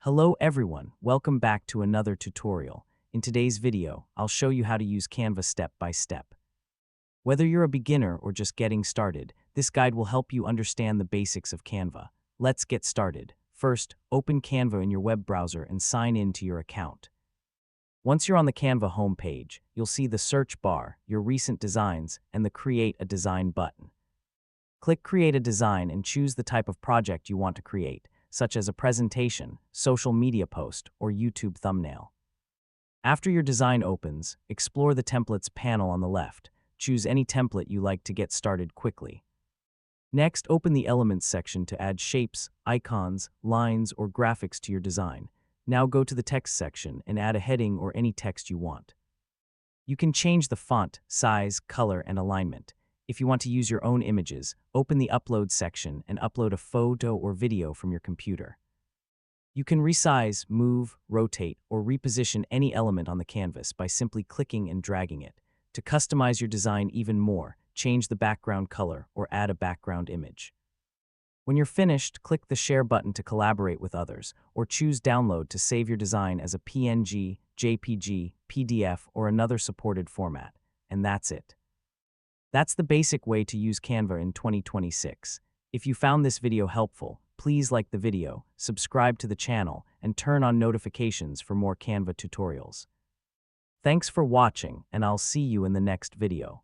Hello everyone, welcome back to another tutorial. In today's video, I'll show you how to use Canva step by step. Whether you're a beginner or just getting started, this guide will help you understand the basics of Canva. Let's get started. First, open Canva in your web browser and sign in to your account. Once you're on the Canva homepage, you'll see the search bar, your recent designs, and the Create a Design button. Click Create a Design and choose the type of project you want to create, such as a presentation, social media post, or YouTube thumbnail. After your design opens, explore the Templates panel on the left. Choose any template you like to get started quickly. Next, open the Elements section to add shapes, icons, lines, or graphics to your design. Now go to the Text section and add a heading or any text you want. You can change the font, size, color, and alignment. If you want to use your own images, open the Upload section and upload a photo or video from your computer. You can resize, move, rotate, or reposition any element on the canvas by simply clicking and dragging it. To customize your design even more, change the background color or add a background image. When you're finished, click the Share button to collaborate with others, or choose Download to save your design as a PNG, JPG, PDF, or another supported format. And that's it. That's the basic way to use Canva in 2026. If you found this video helpful, please like the video, subscribe to the channel, and turn on notifications for more Canva tutorials. Thanks for watching, and I'll see you in the next video.